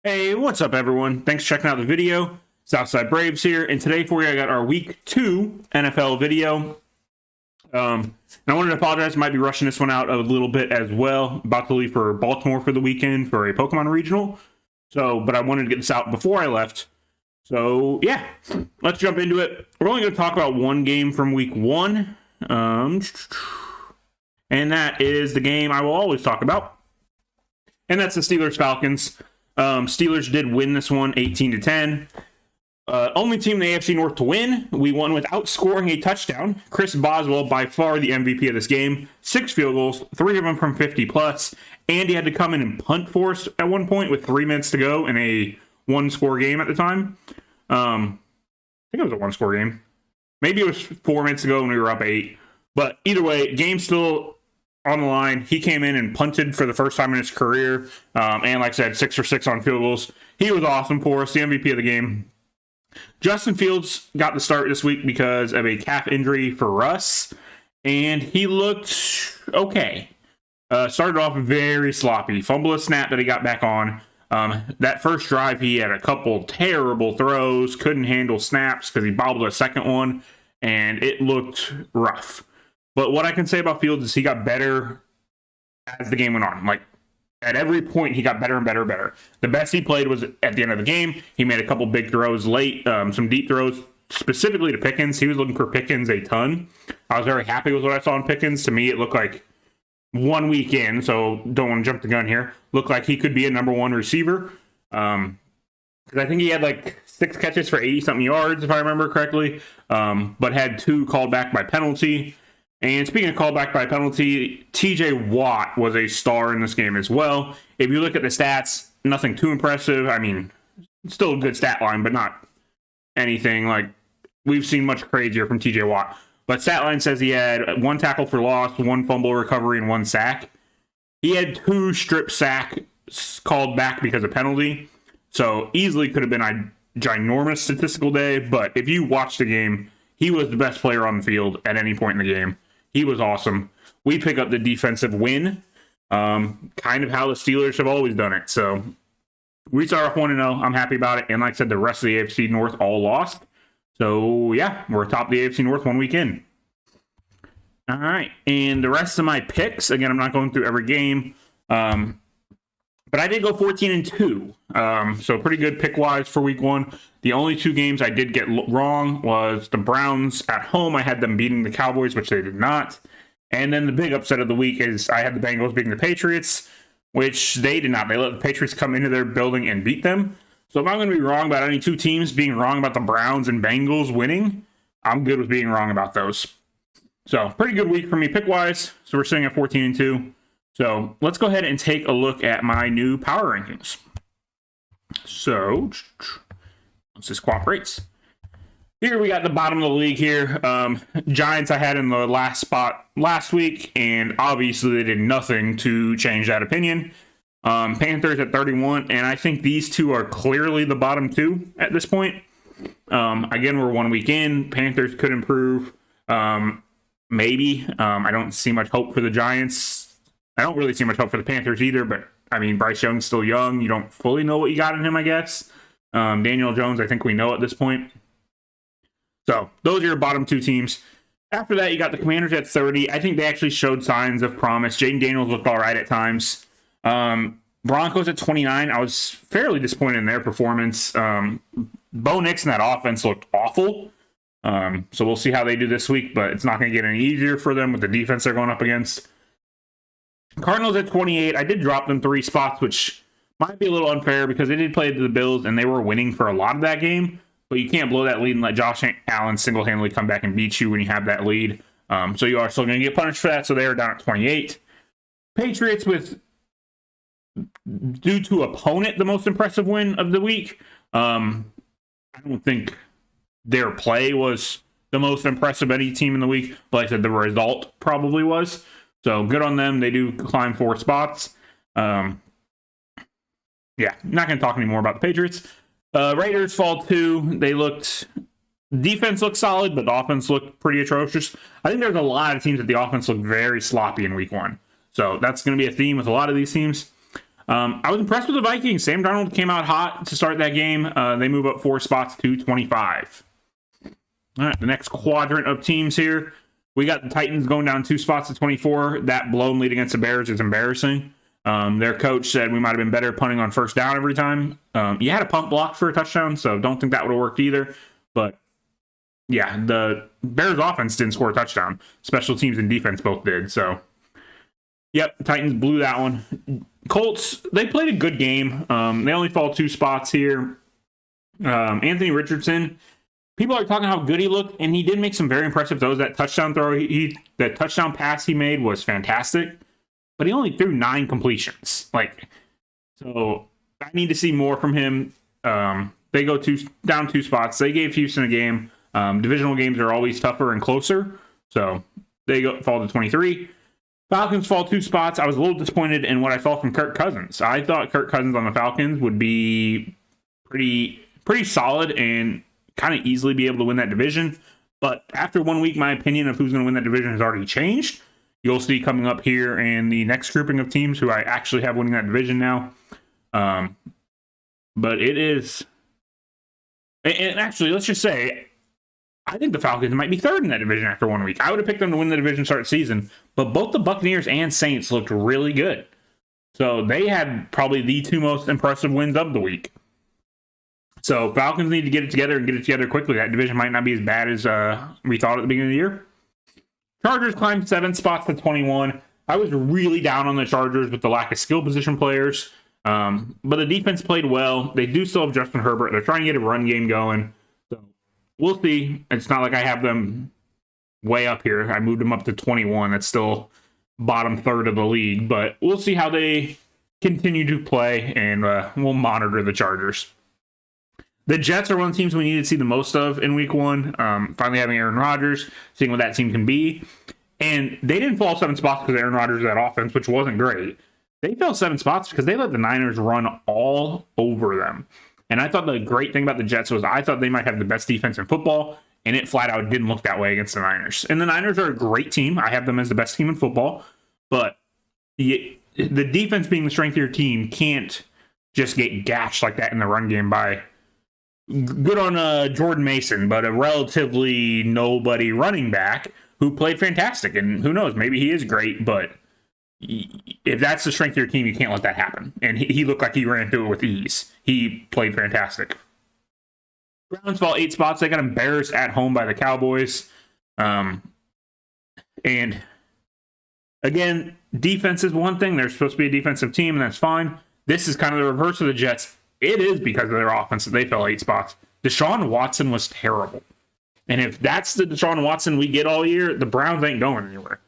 Hey, what's up everyone? Thanks for checking out the video. Southside Braves here, and today for you I got our Week 2 NFL video. And I wanted to apologize, I might be rushing this one out a little bit as well. About to leave for Baltimore for the weekend for a Pokemon regional. But I wanted to get this out before I left. So yeah, let's jump into it. We're only going to talk about one game from Week 1. And that is the game I will always talk about. And that's the Steelers-Falcons. Steelers did win this one 18-10. Only team in the AFC North to win. We won without scoring a touchdown. Chris Boswell, by far the MVP of this game. 6 field goals, 3 of them from 50 plus. And he had to come in and punt for us at one point with 3 minutes to go in a one-score game at the time. I think it was a one-score game. Maybe it was 4 minutes ago when we were up 8. But either way, game still on the line. He came in and punted for the first time in his career. And like I said, 6 for 6 on field goals. He was awesome for us, the MVP of the game. Justin Fields got the start this week because of a calf injury for Russ. And he looked okay. Started off very sloppy. Fumble a snap that he got back on. That first drive, he had a couple terrible throws. Couldn't handle snaps because he bobbled a second one. And it looked rough. But what I can say about Fields is he got better as the game went on. Like, at every point, he got better and better and better. The best he played was at the end of the game. He made a couple big throws late, some deep throws, specifically to Pickens. He was looking for Pickens a ton. I was very happy with what I saw in Pickens. To me, it looked like 1 week in, so don't want to jump the gun here, looked like he could be a number 1 receiver. Because I think he had like 6 catches for 80-something yards, if I remember correctly, but had 2 called back by penalty. And speaking of callback by penalty, TJ Watt was a star in this game as well. If you look at the stats, nothing too impressive. I mean, still a good stat line, but not anything like we've seen much crazier from TJ Watt. But stat line says he had 1 tackle for loss, 1 fumble recovery, and 1 sack. He had 2 strip sacks called back because of penalty. So easily could have been a ginormous statistical day. But if you watch the game, he was the best player on the field at any point in the game. He was awesome. We pick up the defensive win, kind of how the Steelers have always done it. So we start off 1-0. I'm happy about it. And like I said, the rest of the AFC North all lost. So yeah, we're atop the AFC North 1 week in. All right. And the rest of my picks, again, I'm not going through every game. But I did go 14-2. So pretty good pick-wise for week 1. The only 2 games I did get wrong was the Browns at home. I had them beating the Cowboys, which they did not. And then the big upset of the week is I had the Bengals beating the Patriots, which they did not. They let the Patriots come into their building and beat them. So if I'm going to be wrong about any 2 teams being wrong about the Browns and Bengals winning, I'm good with being wrong about those. So pretty good week for me pick-wise. So we're sitting at 14-2. So let's go ahead and take a look at my new power rankings. So let's just cooperate. Here we got the bottom of the league here. Giants I had in the last spot last week, and obviously they did nothing to change that opinion. Panthers at 31, and I think these 2 are clearly the bottom 2 at this point. Again, we're 1 week in. Panthers could improve. Maybe. I don't see much hope for the Giants. I don't really see much hope for the Panthers either, but, I mean, Bryce Young's still young. You don't fully know what you got in him, I guess. Daniel Jones, I think we know at this point. So, those are your bottom 2 teams. After that, you got the Commanders at 30. I think they actually showed signs of promise. Jaden Daniels looked all right at times. Broncos at 29. I was fairly disappointed in their performance. Bo Nix in that offense looked awful. So, we'll see how they do this week, but it's not going to get any easier for them with the defense they're going up against. Cardinals at 28. I did drop them 3 spots, which might be a little unfair because they did play the Bills and they were winning for a lot of that game. But you can't blow that lead and let Josh Allen single-handedly come back and beat you when you have that lead. So you are still going to get punished for that. So they are down at 28. Patriots with, due to opponent, the most impressive win of the week. I don't think their play was the most impressive any team in the week. But like I said, the result probably was. So good on them. They do climb 4 spots. Yeah, not going to talk anymore about the Patriots. Raiders fall 2. Defense looked solid, but the offense looked pretty atrocious. I think there's a lot of teams that the offense looked very sloppy in week 1. So that's going to be a theme with a lot of these teams. I was impressed with the Vikings. Sam Darnold came out hot to start that game. They move up 4 spots to 25. All right, the next quadrant of teams here. We got the Titans going down 2 spots to 24. That blown lead against the Bears is embarrassing. Their coach said we might have been better punting on first down every time. You had a punt block for a touchdown, so don't think that would have worked either. But yeah, the Bears offense didn't score a touchdown. Special teams and defense both did. So, yep, the Titans blew that one. Colts, they played a good game. They only fall 2 spots here. Anthony Richardson, people are talking how good he looked, and he did make some very impressive throws. That touchdown throw, that touchdown pass he made was fantastic, but he only threw 9 completions. So I need to see more from him. They go down 2 spots. They gave Houston a game. Divisional games are always tougher and closer, so they fall to 23. Falcons fall 2 spots. I was a little disappointed in what I saw from Kirk Cousins. I thought Kirk Cousins on the Falcons would be pretty solid and kind of easily be able to win that division. But after 1 week, my opinion of who's going to win that division has already changed. You'll see coming up here in the next grouping of teams who I actually have winning that division now. But it is... And actually, let's just say, I think the Falcons might be 3rd in that division after 1 week. I would have picked them to win the division start season, but both the Buccaneers and Saints looked really good. So they had probably the 2 most impressive wins of the week. So Falcons need to get it together and get it together quickly. That division might not be as bad as we thought at the beginning of the year. Chargers climbed 7 spots to 21. I was really down on the Chargers with the lack of skill position players. But the defense played well. They do still have Justin Herbert. They're trying to get a run game going. So we'll see. It's not like I have them way up here. I moved them up to 21. That's still bottom third of the league. But we'll see how they continue to play, and we'll monitor the Chargers. The Jets are one of the teams we need to see the most of in week 1. Finally having Aaron Rodgers, seeing what that team can be. And they didn't fall 7 spots because Aaron Rodgers had offense, which wasn't great. They fell 7 spots because they let the Niners run all over them. And I thought the great thing about the Jets was I thought they might have the best defense in football, and it flat out didn't look that way against the Niners. And the Niners are a great team. I have them as the best team in football. But the defense being the strength of your team can't just get gashed like that in the run game by... Good on Jordan Mason, but a relatively nobody running back who played fantastic. And who knows, maybe he is great, but if that's the strength of your team, you can't let that happen. And he looked like he ran through it with ease. He played fantastic. Browns fall 8 spots. They got embarrassed at home by the Cowboys. And again, defense is one thing. They're supposed to be a defensive team, and that's fine. This is kind of the reverse of the Jets. It is because of their offense that they fell 8 spots. Deshaun Watson was terrible. And if that's the Deshaun Watson we get all year, the Browns ain't going anywhere.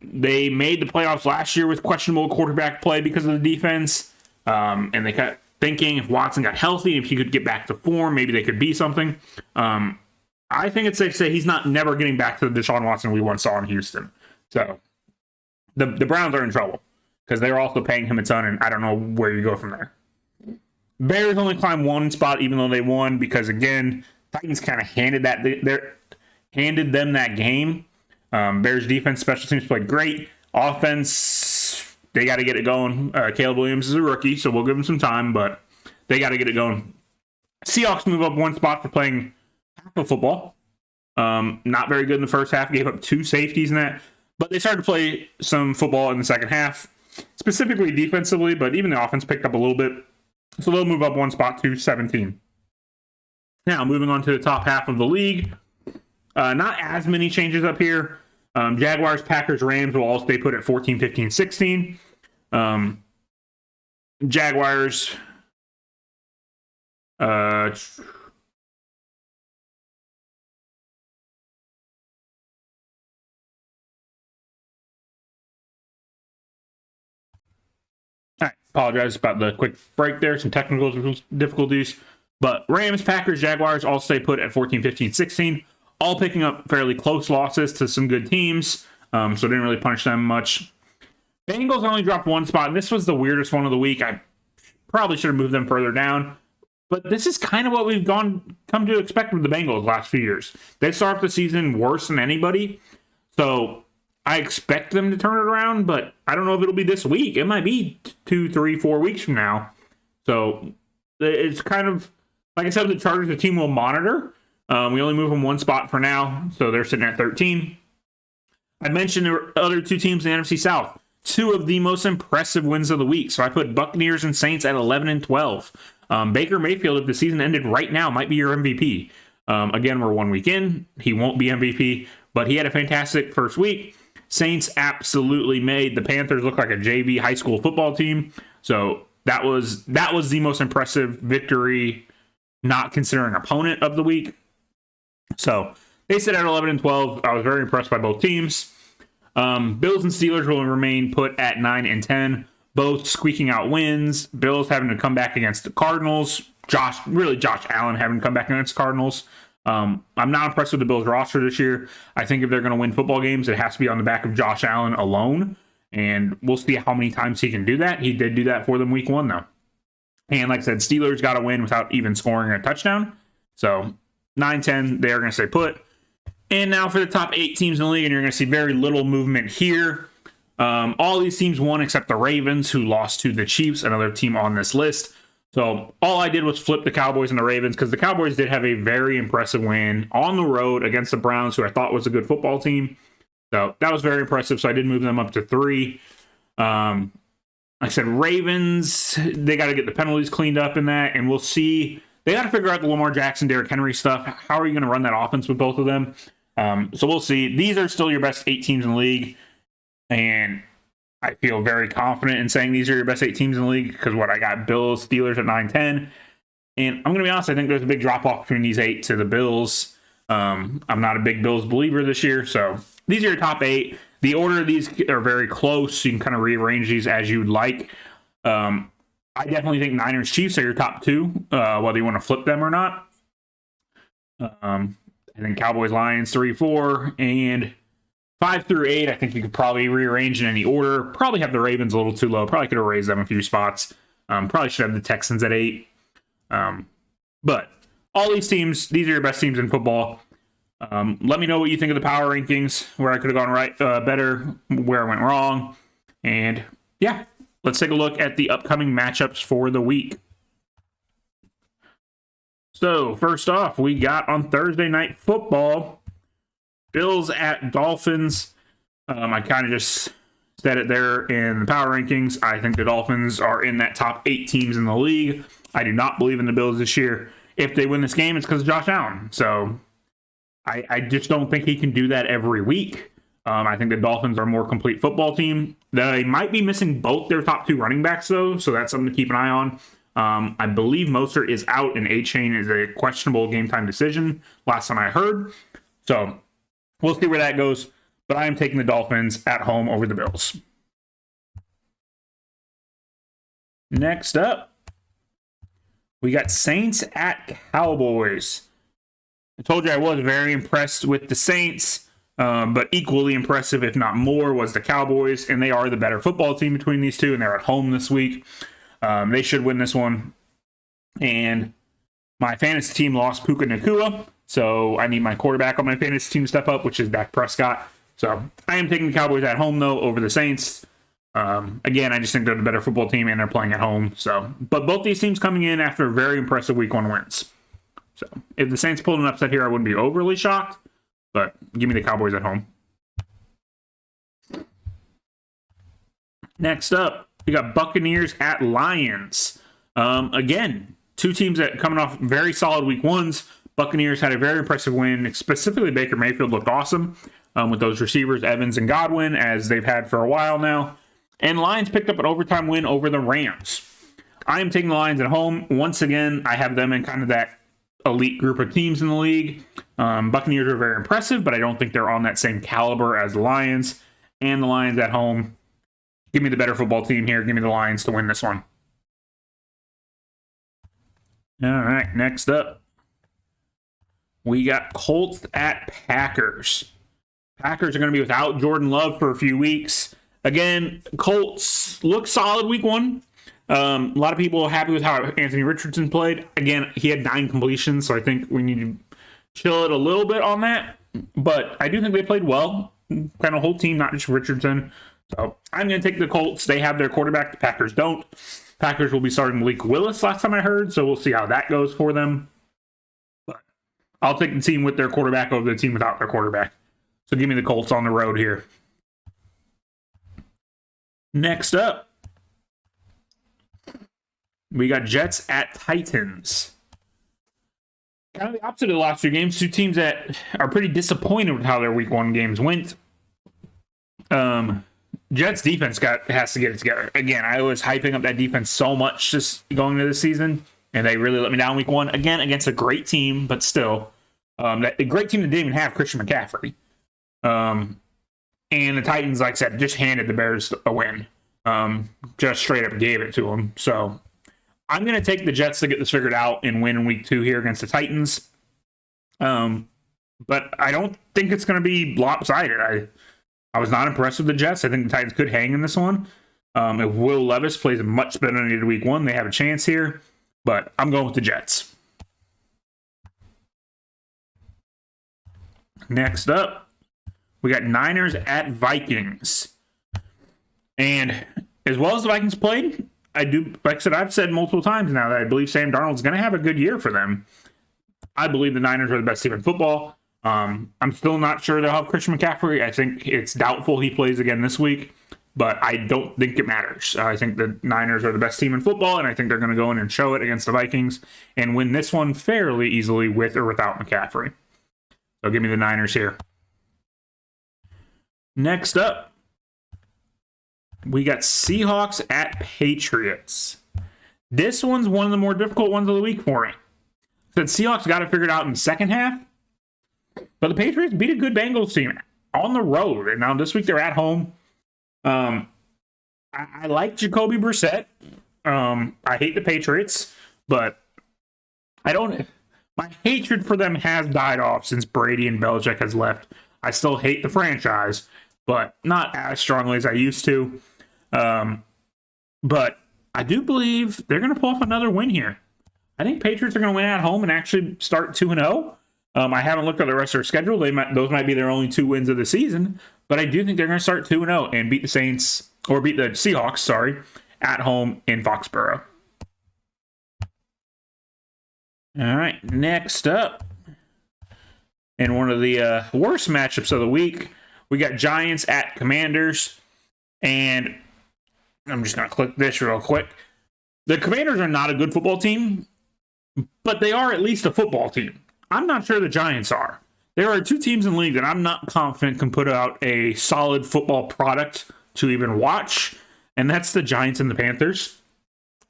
They made the playoffs last year with questionable quarterback play because of the defense. And they kept thinking if Watson got healthy, if he could get back to form, maybe they could be something. I think it's safe to say he's never getting back to the Deshaun Watson we once saw in Houston. So the Browns are in trouble because they're also paying him a ton, and I don't know where you go from there. Bears only climbed 1 spot even though they won because, again, Titans kind of handed them that game. Bears defense, special teams played great. Offense, they got to get it going. Caleb Williams is a rookie, so we'll give him some time, but they got to get it going. Seahawks move up 1 spot for playing half of football. Not very good in the first half. Gave up 2 safeties in that, but they started to play some football in the second half, specifically defensively, but even the offense picked up a little bit. So they'll move up 1 spot to 17. Now, moving on to the top half of the league. Not as many changes up here. Jaguars, Packers, Rams will all stay put at 14, 15, 16. Jaguars... All right, apologize about the quick break there. Some technical difficulties. But Rams, Packers, Jaguars all stay put at 14, 15, 16. All picking up fairly close losses to some good teams. So didn't really punish them much. Bengals only dropped 1 spot. And this was the weirdest one of the week. I probably should have moved them further down. But this is kind of what we've come to expect with the Bengals last few years. They start the season worse than anybody. So I expect them to turn it around, but I don't know if it'll be this week. It might be 2, 3, 4 weeks from now. So it's kind of, like I said, the Chargers, the team will monitor. We only move them one spot for now, so they're sitting at 13. I mentioned there were other two teams in the NFC South. Two of the most impressive wins of the week. So I put Buccaneers and Saints at 11 and 12. Baker Mayfield, if the season ended right now, might be your MVP. Again, we're 1 week in. He won't be MVP, but he had a fantastic first week. Saints absolutely made the Panthers look like a JV high school football team. So that was the most impressive victory, not considering opponent of the week. So they sit at 11 and 12. I was very impressed by both teams. Bills and Steelers will remain put at 9 and 10, both squeaking out wins. Bills having to come back against the Cardinals. Josh Allen having to come back against the Cardinals. I'm not impressed with the Bills roster this year. I think if they're going to win football games, it has to be on the back of Josh Allen alone. And we'll see how many times he can do that. He did do that for them week 1, though. And like I said, Steelers got to win without even scoring a touchdown. So 9-10, they are going to stay put. And now for the top 8 teams in the league, and you're going to see very little movement here. All these teams won except the Ravens, who lost to the Chiefs, another team on this list. So all I did was flip the Cowboys and the Ravens because the Cowboys did have a very impressive win on the road against the Browns, who I thought was a good football team. So that was very impressive. So I did move them up to 3. Like I said, Ravens, they got to get the penalties cleaned up in that, and we'll see. They got to figure out the Lamar Jackson, Derrick Henry stuff. How are you going to run that offense with both of them? So we'll see. These are still your best 8 teams in the league, and I feel very confident in saying these are your best 8 teams in the league because I got Bills, Steelers at 9-10, and I'm going to be honest, I think there's a big drop-off between these 8 to the Bills. I'm not a big Bills believer this year, so these are your top 8. The order of these are very close. You can kind of rearrange these as you would like. I definitely think Niners Chiefs are your top 2, whether you want to flip them or not. And then Cowboys Lions 3-4, and 5 through 8. I think you could probably rearrange in any order. Probably have the Ravens a little too low. Probably could have raised them a few spots. Probably should have the Texans at 8. But all these teams, these are your best teams in football. Let me know what you think of the power rankings, where I could have gone better, where I went wrong. And yeah, let's take a look at the upcoming matchups for the week. So first off, we got on Thursday Night Football, Bills at Dolphins. I kind of just said it there in the power rankings. I think the Dolphins are in that top 8 teams in the league. I do not believe in the Bills this year. If they win this game, it's because of Josh Allen. So I just don't think he can do that every week. I think the Dolphins are a more complete football team. They might be missing both their top 2 running backs, though, so that's something to keep an eye on. I believe Mostert is out, and A-Chain is a questionable game-time decision, last time I heard. So we'll see where that goes, but I am taking the Dolphins at home over the Bills. Next up, we got Saints at Cowboys. I told you I was very impressed with the Saints, but equally impressive, if not more, was the Cowboys, and they are the better football team between these two, and they're at home this week. They should win this one. And my fantasy team lost Puka Nacua, so I need my quarterback on my fantasy team to step up, which is Dak Prescott. So I am taking the Cowboys at home, though, over the Saints. Again, I just think they're the better football team, and they're playing at home. But both these teams coming in after very impressive Week 1 wins. So if the Saints pulled an upset here, I wouldn't be overly shocked, but give me the Cowboys at home. Next up, we got Buccaneers at Lions. Again, 2 teams that coming off very solid Week 1s. Buccaneers had a very impressive win. Specifically, Baker Mayfield looked awesome with those receivers, Evans and Godwin, as they've had for a while now. And Lions picked up an overtime win over the Rams. I am taking the Lions at home. Once again, I have them in kind of that elite group of teams in the league. Buccaneers are very impressive, but I don't think they're on that same caliber as the Lions. And the Lions at home. Give me the better football team here. Give me the Lions to win this one. All right, next up, we got Colts at Packers. Packers are going to be without Jordan Love for a few weeks. Again, Colts look solid Week 1. A lot of people are happy with how Anthony Richardson played. Again, he had 9 completions, so I think we need to chill it a little bit on that. But I do think they played well. kind of whole team, not just Richardson. So I'm going to take the Colts. They have their quarterback. The Packers don't. Packers will be starting Malik Willis last time I heard, so we'll see how that goes for them. But I'll take the team with their quarterback over the team without their quarterback. So give me the Colts on the road here. Next up, we got Jets at Titans. Kind of the opposite of the last 2 games. 2 teams that are pretty disappointed with how their week 1 games went. Jets defense has to get it together. Again, I was hyping up that defense so much just going into the season, and they really let me down week 1. Again, against a great team, but still. A great team that didn't even have Christian McCaffrey. And the Titans, like I said, just handed the Bears a win. Just straight up gave it to them. So I'm going to take the Jets to get this figured out and win in week 2 here against the Titans. But I don't think it's going to be lopsided. I was not impressed with the Jets. I think the Titans could hang in this one. If Will Levis plays much better than he did week 1, they have a chance here. But I'm going with the Jets. Next up, we got Niners at Vikings. And as well as the Vikings played, like I said, I've said multiple times now that I believe Sam Darnold's going to have a good year for them. I believe the Niners are the best team in football. I'm still not sure they'll have Christian McCaffrey. I think it's doubtful he plays again this week, but I don't think it matters. I think the Niners are the best team in football, and I think they're going to go in and show it against the Vikings and win this one fairly easily with or without McCaffrey. So give me the Niners here. Next up, we got Seahawks at Patriots. This one's one of the more difficult ones of the week for me. Said Seahawks got it figured out in the second half, but the Patriots beat a good Bengals team on the road, and now this week they're at home. I like Jacoby Brissett. I hate the Patriots, but my hatred for them has died off since Brady and Belichick has left. I still hate the franchise, but not as strongly as I used to. But I do believe they're going to pull off another win here. I think Patriots are going to win at home and actually start 2-0. I haven't looked at the rest of their schedule. Those might be their only 2 wins of the season, but I do think they're going to start 2-0 and beat the Seahawks, at home in Foxborough. All right, next up, in one of the worst matchups of the week, we got Giants at Commanders, and I'm just going to click this real quick. The Commanders are not a good football team, but they are at least a football team. I'm not sure the Giants are. There are 2 teams in the league that I'm not confident can put out a solid football product to even watch, and that's the Giants and the Panthers.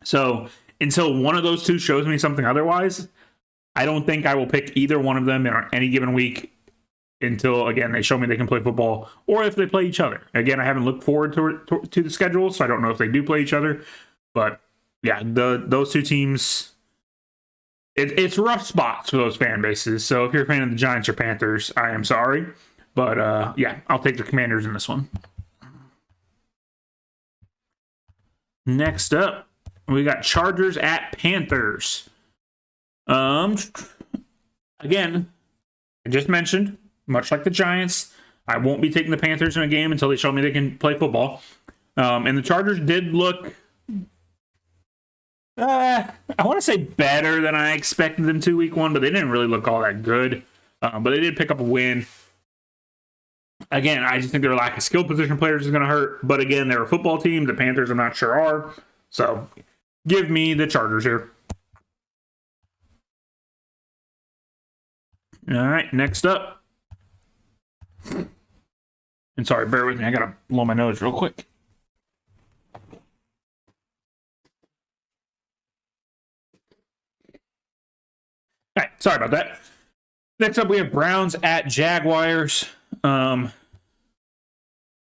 So until one of those 2 shows me something otherwise, I don't think I will pick either one of them in any given week until, again, they show me they can play football or if they play each other. Again, I haven't looked forward to the schedule, so I don't know if they do play each other. But, yeah, those 2 teams, it's rough spots for those fan bases. So if you're a fan of the Giants or Panthers, I am sorry. But, yeah, I'll take the Commanders in this one. Next up, we got Chargers at Panthers. Again, I just mentioned, much like the Giants, I won't be taking the Panthers in a game until they show me they can play football. And the Chargers did look, I want to say better than I expected them to week 1, but they didn't really look all that good. But they did pick up a win. Again, I just think their lack of skill position players is going to hurt. But again, they're a football team. The Panthers, I'm not sure, are. So give me the Chargers here. All right, next up. And sorry, bear with me. I got to blow my nose real quick. All right, sorry about that. Next up, we have Browns at Jaguars. I'm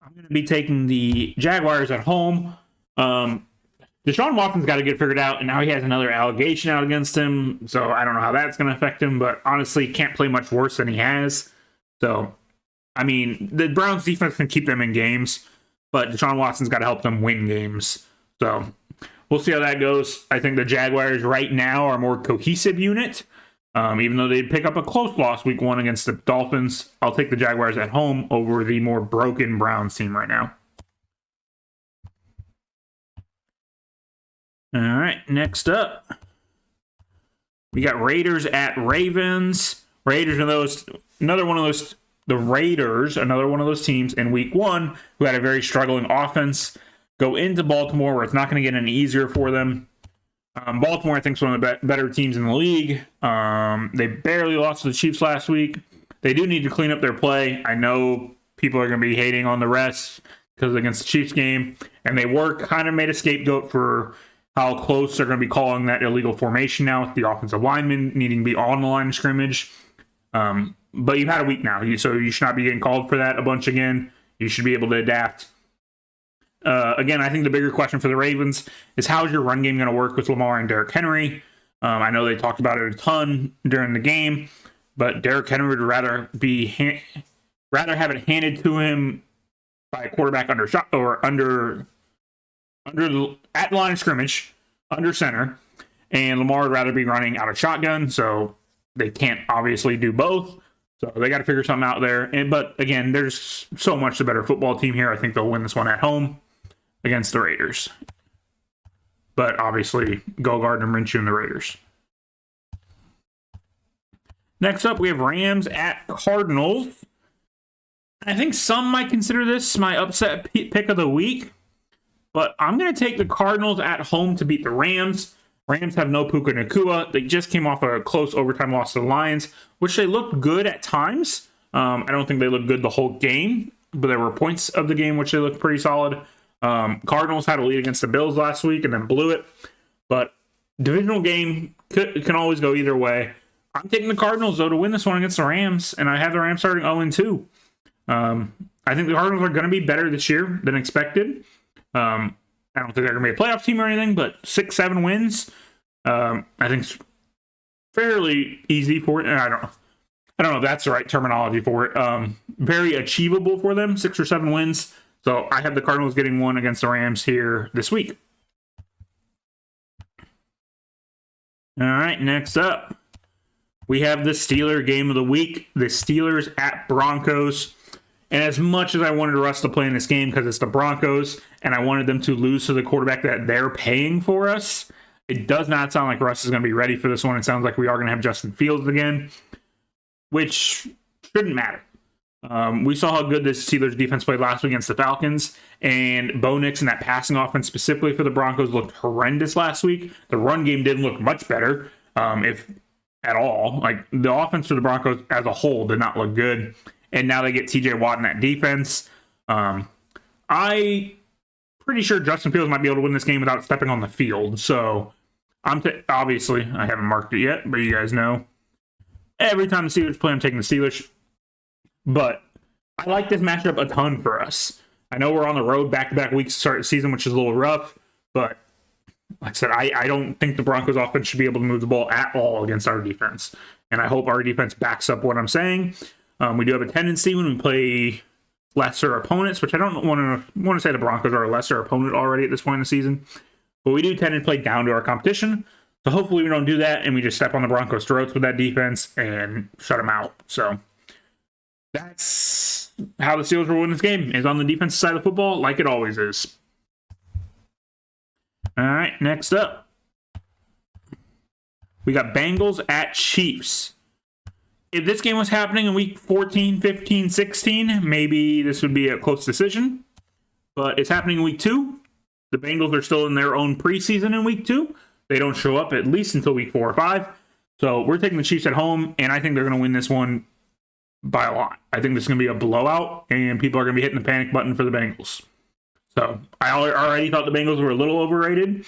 going to be taking the Jaguars at home. Deshaun Watson's got to get figured out, and now he has another allegation out against him, so I don't know how that's going to affect him, but honestly, can't play much worse than he has. So, I mean, the Browns defense can keep them in games, but Deshaun Watson's got to help them win games. So, we'll see how that goes. I think the Jaguars right now are a more cohesive unit. Even though they'd pick up a close loss week 1 against the Dolphins, I'll take the Jaguars at home over the more broken Browns team right now. All right, next up, we got Raiders at Ravens. Raiders are another one of those teams in week 1 who had a very struggling offense. Go into Baltimore where it's not going to get any easier for them. Baltimore, I think, is one of the better teams in the league. They barely lost to the Chiefs last week. They do need to clean up their play. I know people are going to be hating on the rest because against the Chiefs game, and they were kind of made a scapegoat for how close they're going to be calling that illegal formation now with the offensive lineman needing to be on the line of scrimmage. But you've had a week now, so you should not be getting called for that a bunch again. You should be able to adapt. Again, I think the bigger question for the Ravens is how is your run game going to work with Lamar and Derrick Henry? I know they talked about it a ton during the game, but Derrick Henry would rather have it handed to him by a quarterback under shot or at the line of scrimmage, under center, and Lamar would rather be running out of shotgun, so they can't obviously do both. So they got to figure something out there. But again, there's so much the better football team here. I think they'll win this one at home against the Raiders. But obviously, go Gardner Minshew and the Raiders. Next up, we have Rams at Cardinals. I think some might consider this my upset pick of the week. But I'm going to take the Cardinals at home to beat the Rams. Rams have no Puka Nacua. They just came off a close overtime loss to the Lions, which they looked good at times. I don't think they looked good the whole game, but there were points of the game which they looked pretty solid. Cardinals had a lead against the Bills last week and then blew it. But divisional game can always go either way. I'm taking the Cardinals, though, to win this one against the Rams, and I have the Rams starting 0-2. I think the Cardinals are going to be better this year than expected. I don't think they're going to be a playoff team or anything, but 6-7 wins, I think it's fairly easy for it. I don't know if that's the right terminology for it. Very achievable for them, 6 or 7 wins. So I have the Cardinals getting one against the Rams here this week. All right, next up, we have the Steeler game of the week. The Steelers at Broncos. And as much as I wanted Russ to play in this game because it's the Broncos and I wanted them to lose to the quarterback that they're paying for us, it does not sound like Russ is going to be ready for this one. It sounds like we are going to have Justin Fields again, which shouldn't matter. We saw how good this Steelers defense played last week against the Falcons, and Bo Nix and that passing offense specifically for the Broncos looked horrendous last week. The run game didn't look much better, if at all. Like, the offense for the Broncos as a whole did not look good. And now they get TJ Watt in that defense. I'm pretty sure Justin Fields might be able to win this game without stepping on the field. So, obviously, I haven't marked it yet, but you guys know. Every time the Steelers play, I'm taking the Steelers. But I like this matchup a ton for us. I know we're on the road back-to-back weeks to start the season, which is a little rough. But, like I said, I don't think the Broncos offense should be able to move the ball at all against our defense. And I hope our defense backs up what I'm saying. We do have a tendency when we play lesser opponents, which I don't want to say the Broncos are a lesser opponent already at this point in the season, but we do tend to play down to our competition. So hopefully we don't do that and we just step on the Broncos' throats with that defense and shut them out. So that's how the Steelers will win this game, is on the defensive side of the football, like it always is. All right, next up, we got Bengals at Chiefs. If this game was happening in week 14, 15, 16, maybe this would be a close decision. But it's happening in week 2. The Bengals are still in their own preseason in week 2. They don't show up at least until week 4 or 5. So we're taking the Chiefs at home, and I think they're going to win this one by a lot. I think this is going to be a blowout, and people are going to be hitting the panic button for the Bengals. So I already thought the Bengals were a little overrated,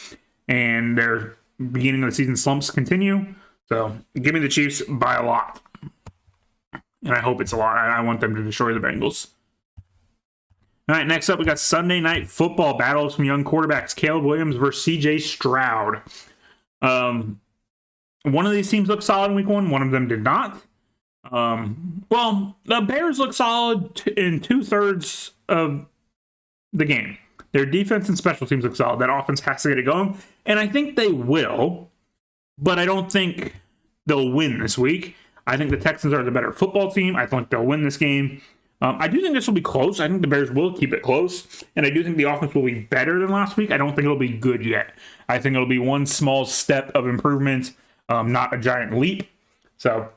and their beginning of the season slumps continue. So give me the Chiefs by a lot. And I hope it's a lot. I want them to destroy the Bengals. All right, next up, we got Sunday Night Football battles from young quarterbacks. Caleb Williams versus C.J. Stroud. One of these teams looked solid in week 1. One of them did not. Well, the Bears look solid in 2/3 of the game. Their defense and special teams look solid. That offense has to get it going. And I think they will. But I don't think they'll win this week. I think the Texans are the better football team. I think they'll win this game. I do think this will be close. I think the Bears will keep it close. And I do think the offense will be better than last week. I don't think it'll be good yet. I think it'll be one small step of improvement, not a giant leap. So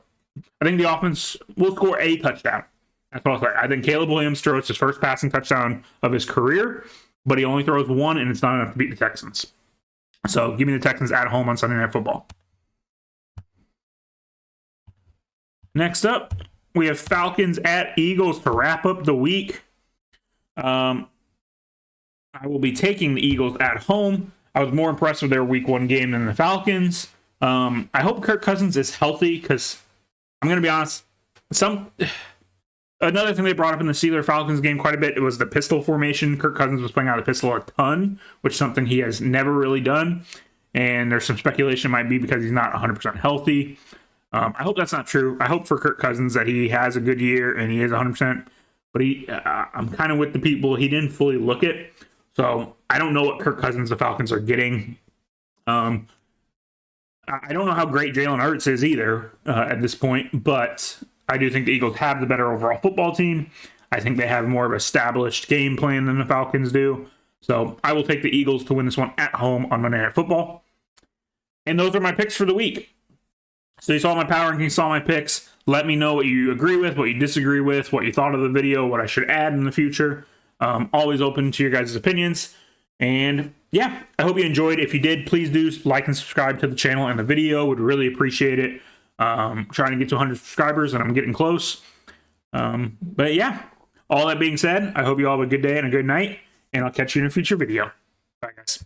I think the offense will score a touchdown. That's what I'll say. I think Caleb Williams throws his first passing touchdown of his career, but he only throws one, and it's not enough to beat the Texans. So give me the Texans at home on Sunday Night Football. Next up, we have Falcons at Eagles to wrap up the week. I will be taking the Eagles at home. I was more impressed with their week 1 game than the Falcons. I hope Kirk Cousins is healthy because I'm going to be honest. Another thing they brought up in the Steelers-Falcons game quite a bit, it was the pistol formation. Kirk Cousins was playing out of pistol a ton, which is something he has never really done. And there's some speculation it might be because he's not 100% healthy. I hope that's not true. I hope for Kirk Cousins that he has a good year and he is 100%. But I'm kind of with the people. He didn't fully look it. So I don't know what Kirk Cousins the Falcons are getting. I don't know how great Jalen Hurts is either at this point. But I do think the Eagles have the better overall football team. I think they have more of an established game plan than the Falcons do. So I will take the Eagles to win this one at home on Monday Night Football. And those are my picks for the week. So you saw my power rankings, saw my picks. Let me know what you agree with, what you disagree with, what you thought of the video, what I should add in the future. Always open to your guys' opinions. And yeah, I hope you enjoyed. If you did, please do like and subscribe to the channel and the video. Would really appreciate it. Trying to get to 100 subscribers, and I'm getting close. But yeah, all that being said, I hope you all have a good day and a good night. And I'll catch you in a future video. Bye, guys.